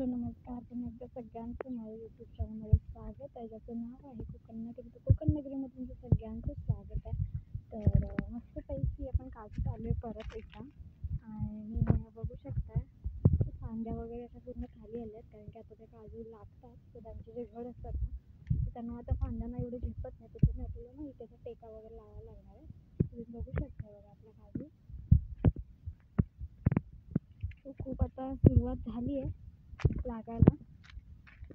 Hello नमस्कार. पुन्हा एकदा सगळ्यांचं माझ्या यूट्यूब चॅनलमध्ये स्वागत आहे, ज्याचं नाव आहे कोकण नगरी. तर कोकण नगरीमध्ये तुमचं सगळ्यांचं स्वागत आहे. तर मस्तपैकी आपण काजू चालू आहे परत एकदा. आणि बघू शकताय फांद्या वगैरे अशा पूर्ण खाली आल्या आहेत, कारण की आता ते काजू लागतात. तर त्यांचे जे घड असतात ना, तर त्यांना आता फांद्यांना एवढे झेपत नाही, त्याच्यामुळे आपल्याला ना त्याचा टेका वगैरे लावायला लागणार आहे. तुम्ही बघू शकता बघा आपला काजू तो खूप आता सुरुवात झाली आहे लागायला.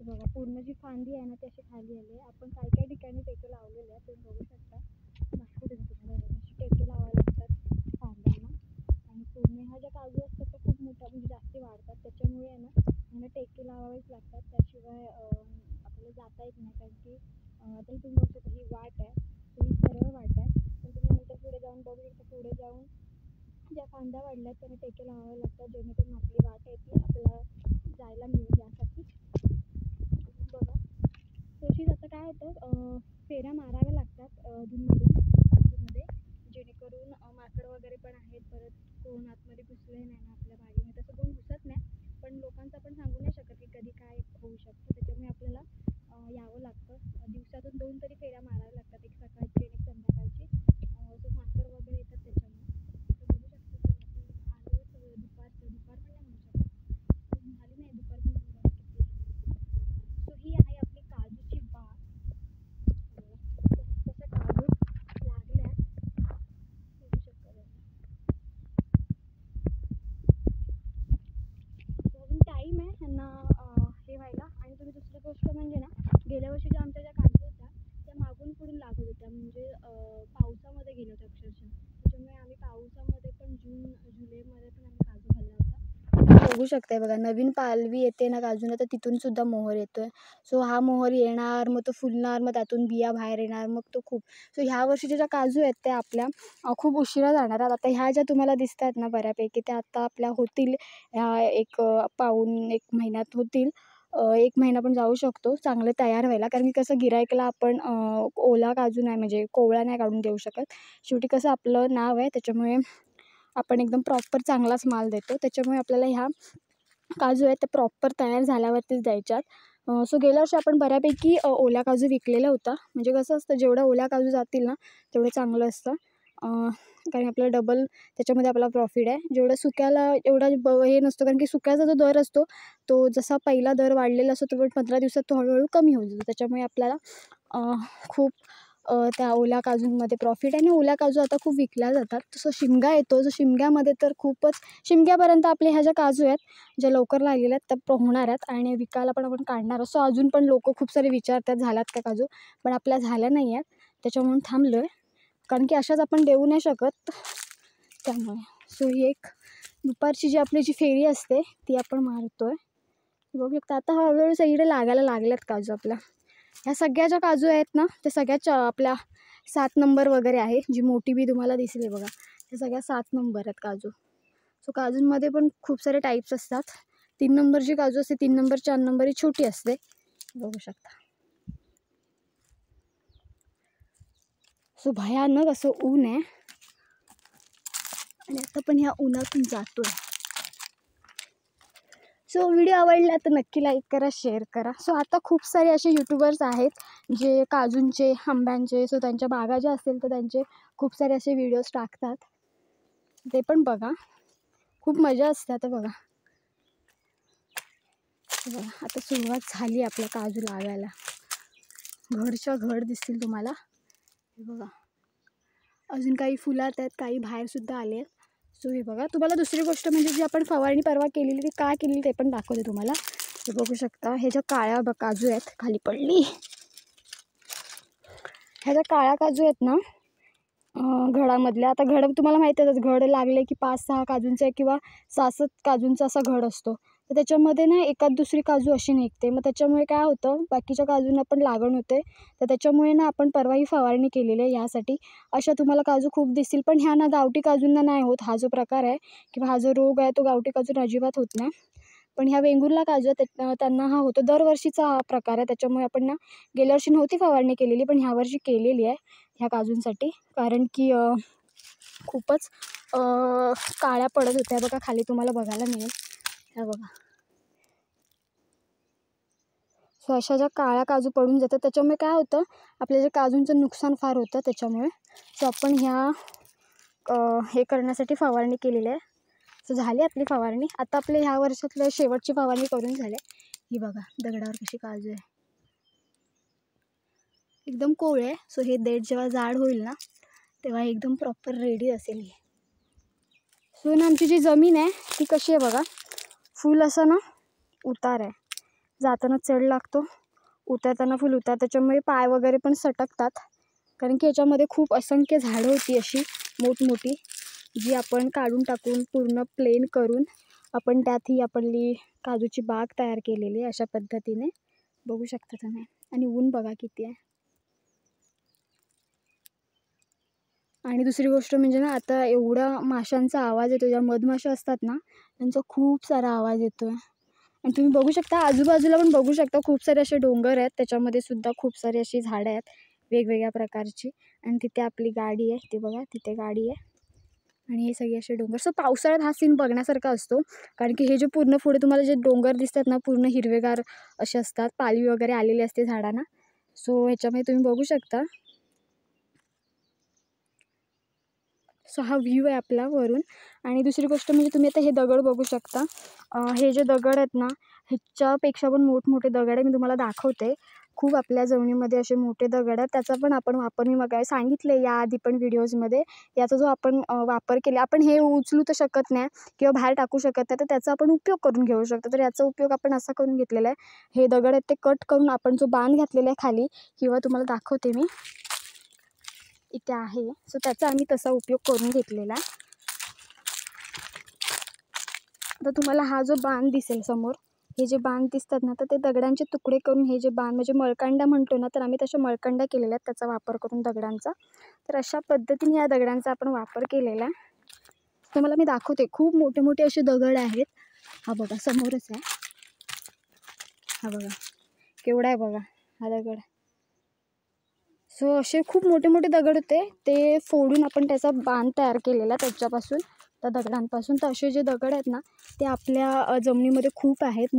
बघा पूर्ण जी फांदी आहे ना ती अशी खाली आली आहे. आपण काही काही ठिकाणी टेके लावलेले आहेत, तुम्ही बघू शकता. दाखवते मी तुम्हाला. अशी टेके लावायला लागतात फांद्यांना. आणि पूर्ण ह्या ज्या काजू असतात त्या खूप मोठ्या म्हणजे जास्ती वाढतात, त्याच्यामुळे आहे ना ह्यांना टेके लावावेच लागतात. त्याशिवाय आपल्याला जाता येत नाही, कारण की आता तुम्ही बघू शकता ही वाट आहे, ही सरळ वाट आहे. पण तुम्ही नंतर पुढे जाऊन बघू शकता, पुढे जाऊन ज्या फांद्या वाढल्या त्यांना टेके लावावे लागतात, जेणेकरून आपली वाट आहे ती आपल्याला जायला मिळेल यासाठी. बघा तशीच आता काय होतं, फेऱ्या माराव्या लागतात अधूनमधून, जेणेकरून माकडं वगैरे पण आहेत. परत कोण आतमध्ये घुसले नाही ना आपल्या बागेमध्ये, तसं कोण घुसत नाही, पण लोकांचं आपण सांगू नाही शकत की कधी काय होऊ शकतं. त्याच्यामुळे आपल्याला यावं लागतं. दिवसातून 2 तरी फेऱ्या माराव्या लागतात, एक सकाळची आणि एक संध्याकाळची. तो माकडं वगैरे येतात त्याच्यामुळे. तर बघू शकता आलो दुपार पण नाही म्हणू शकत, झाली नाही दुपार पण बघा किती. सो ही आहे आपली काजूची बाग. तसं काजू लागल्यात बघू शकता बघा. अजून टाईम आहे ह्यांना हे व्हायला. आणि तुम्ही दुसरी गोष्ट म्हणजे ना, गेल्या वर्षी ज्या आमच्या ज्या काजू होत्या त्या मागून पुढून लागत होत्या, म्हणजे पावसामध्ये गेल्या होत्या अक्षरशः. त्याच्यामुळे आम्ही पावसामध्ये पण जून जुलैमध्ये पण आम्ही काजू खाल्ला होता. बघू शकताय बघा, नवीन पालवी येते ना काजूला, तर तिथून सुद्धा मोहर येतोय. सो हा मोहर येणार, मग तो फुलणार, मग त्यातून बिया बाहेर येणार, मग तो खूप. सो ह्या वर्षीच्या ज्या काजू आहेत त्या आपल्या खूप उशिरा जाणार. आता ह्या ज्या तुम्हाला दिसत आहेत ना बऱ्यापैकी, त्या आता आपल्या होतील एक पाऊण 1 महिन्यात होतील. 1 महिना पण जाऊ शकतो चांगले तयार व्हायला, कारण की कसं गिऱ्हाईकाला आपण ओला काजू नाही म्हणजे कोवळा नाही काढून देऊ शकत. शेवटी कसं आपलं नाव आहे, त्याच्यामुळे आपण एकदम प्रॉपर चांगलाच माल देतो. त्याच्यामुळे आपल्याला ह्या काजू आहेत त्या प्रॉपर तयार झाल्यावरतीच द्यायच्यात. सो गेल्या वर्षी आपण बऱ्यापैकी ओला काजू विकलेला होता. म्हणजे कसं असतं, जेवढ्या ओल्या काजू जातील ना तेवढं चांगलं असतं, कारण आपल्याला डबल त्याच्यामध्ये आपला प्रॉफिट आहे. जेवढं सुक्याला एवढा हे नसतो, कारण की सुक्याचा जो दर असतो तो जसा पहिला दर वाढलेला असतो तो पण 15 दिवसात तो हळूहळू कमी होत जातो. त्याच्यामुळे आपल्याला खूप त्या ओल्या काजूंमध्ये प्रॉफिट आहे. आणि ओल्या काजू आता खूप विकल्या जातात. तसं शिमगा येतो, जो शिमग्यामध्ये तर खूपच, शिमग्यापर्यंत आपले ह्या ज्या काजू आहेत ज्या लवकर लागलेल्या आहेत त्या होणार आहेत आणि विकायला पण आपण काढणार असो. अजून पण लोक खूप सारे विचारतात झाल्यात का काजू, पण आपल्या झाल्या नाही आहेत, त्याच्यामुळे थांबलो आहे, कारण की अशाच आपण देऊ नाही शकत त्यामुळे. सो ही एक दुपारची जी आपली जी फेरी असते ती आपण मारतोय. बघू शकता आता हळूहळू सगळीकडे लागायला लागल्यात काजू आपल्या. ह्या सगळ्या ज्या काजू आहेत ना त्या सगळ्याच आपल्या 7 नंबर वगैरे आहे. जी मोठी बी तुम्हाला दिसली बघा, त्या सगळ्या 7 नंबर आहेत काजू. सो काजूंमध्ये पण खूप सारे टाईप्स असतात. 3 नंबरची काजू असते, 3 नंबर 4 नंबर ही छोटी असते, बघू शकता. सो भयानक असं ऊन आहे आणि आता पण ह्या उन्हातून जातोय. सो व्हिडिओ आवडला तर नक्की लाईक करा, शेअर करा. सो आता खूप सारे असे यूट्यूबर्स आहेत जे काजूंचे, आंब्यांचे, सो त्यांच्या बागा ज्या असतील तर त्यांचे खूप सारे असे व्हिडिओज टाकतात, ते पण बघा, खूप मजा असते. आता बघा आता सुरुवात झाली आपल्या काजू लागायला. घडच्या घड दिसतील तुम्हाला, हे बघा. अजून काही फुलात आहेत, काही बाहेरसुद्धा आले आहेत. सो हे बघा. तुम्हाला दुसरी गोष्ट म्हणजे जी आपण फवारणी परवा केलेली ती काय केलेली ते पण दाखवते तुम्हाला. हे बघू शकता, हे ज्या काळ्या काजू आहेत, खाली पडली, ह्या ज्या काळ्या काजू आहेत ना घडामधल्या, आता घड तुम्हाला माहिती आहे, घड लागले की 5-6 काजूंचा किंवा 6-7 काजूंचा असा घड असतो. तर त्याच्यामध्ये ना एखाद दुसरी काजू अशी निघते, मग त्याच्यामुळे काय होतं बाकीच्या काजूंना पण लागण होते. तर त्याच्यामुळे ना आपण परवा ही फवारणी केलेली आहे ह्यासाठी. अशा तुम्हाला काजू खूप दिसतील, पण ह्या ना गावठी काजूंना नाही होत हा जो प्रकार आहे किंवा हा जो रोग आहे तो गावठी काजून अजिबात होत नाही. पण ह्या वेंगुर्ला काजू त्यांना हा होतो. दरवर्षीचा हा प्रकार आहे, त्याच्यामुळे आपण ना गेल्या वर्षी नव्हती फवारणी केलेली पण ह्या वर्षी केलेली आहे ह्या काजूंसाठी, कारण की खूपच काळ्या पडत होत्या बघा. खाली तुम्हाला बघायला मिळेल, ह्या बघा सो अशा ज्या काळ्या काजू पडून जातात त्याच्यामुळे काय होतं, आपल्या जे काजूंचं नुकसान फार होतं त्याच्यामुळे. सो आपण हे करण्यासाठी फवारणी केलेली आहे. सो झाली आपली फवारणी. आता आपल्या ह्या वर्षातलं शेवटची फवारणी करून झाली. ही बघा दगडावर कशी काजू आहे, एकदम कोवळी आहे. सो हे देठ जेव्हा जाड होईल ना तेव्हा एकदम प्रॉपर रेडी असेल ही. सो ना आमची जी जमीन आहे ती कशी आहे बघा, फुल असं ना उतार आहे. जाताना चढ लागतो, उतरताना फुल उतार. त्याच्यामुळे पाय वगैरे पण सटकतात, कारण की याच्यामध्ये खूप असंख्य झाडं होती अशी मोठमोठी, जी आपण काढून टाकून पूर्ण प्लेन करून आपण त्यात ही आपली काजूची बाग तयार केलेली आहे. अशा पद्धतीने बघू शकता तुम्ही. आणि ऊन बघा किती आहे. आणि दुसरी गोष्ट म्हणजे ना, आता एवढा माशांचा आवाज येतो, ज्या मधमाशा असतात ना त्यांचा खूप सारा आवाज येतो आहे. आणि तुम्ही बघू शकता आजूबाजूला पण बघू शकता खूप सारे असे डोंगर आहेत, त्याच्यामध्ये सुद्धा खूप सारी अशी झाडं आहेत वेगवेगळ्या प्रकारची. आणि तिथे आपली गाडी आहे, ते बघा तिथे गाडी आहे. आणि हे सगळे असे डोंगर. सो पावसाळ्यात हा सीन बघण्यासारखा असतो, कारण की हे जे पूर्ण पुढे तुम्हाला जे डोंगर दिसतात ना पूर्ण हिरवेगार असे असतात, पालवी वगैरे आलेली असते झाडांना. सो ह्याच्यामध्ये तुम्ही बघू शकता. सो हा व्ह्यू आहे आपला वरून. आणि दुसरी गोष्ट म्हणजे तुम्ही आता हे दगड बघू शकता. हे जे दगड आहेत ना ह्याच्यापेक्षा पण मोठमोठे दगड आहे. मी तुम्हाला दाखवते. खूप आपल्या जमिनीमध्ये असे मोठे दगड आहेत. त्याचा पण आपण वापर मी मग सांगितलं आहे याआधी पण व्हिडिओजमध्ये. याचा जो आपण वापर केला, आपण हे उचलू तर शकत नाही किंवा बाहेर टाकू शकत नाही, तर त्याचा आपण उपयोग करून घेऊ शकतो. तर याचा उपयोग आपण असा करून घेतलेला आहे. हे दगड आहेत ते कट करून आपण जो बांध घातलेला आहे खाली, किंवा तुम्हाला दाखवते मी इथे आहे. सो त्याचा आम्ही तसा उपयोग करून घेतलेला. आता तुम्हाला हा जो बांध दिसेल समोर, हे जे बांध दिसतात ना तर ते दगडांचे तुकडे करून हे जे बांध म्हणजे मळकांडा म्हणतो ना, तर आम्ही तशा मळकांडा केलेल्या आहेत त्याचा वापर करून दगडांचा. तर अशा पद्धतीने या दगडांचा आपण वापर केलेला आहे. तुम्हाला मी दाखवते. खूप मोठे मोठे असे दगड आहेत. हा बघा समोरच आहे, हा बघा केवढा आहे बघा हा दगड. सो असे खूप मोठे मोठे दगड होते, ते फोडून आपण त्याचा बांध तयार केलेला त्याच्यापासून, त्या दगडांपासून. तर असे जे दगड आहेत ना ते आपल्या जमिनीमध्ये खूप आहेत.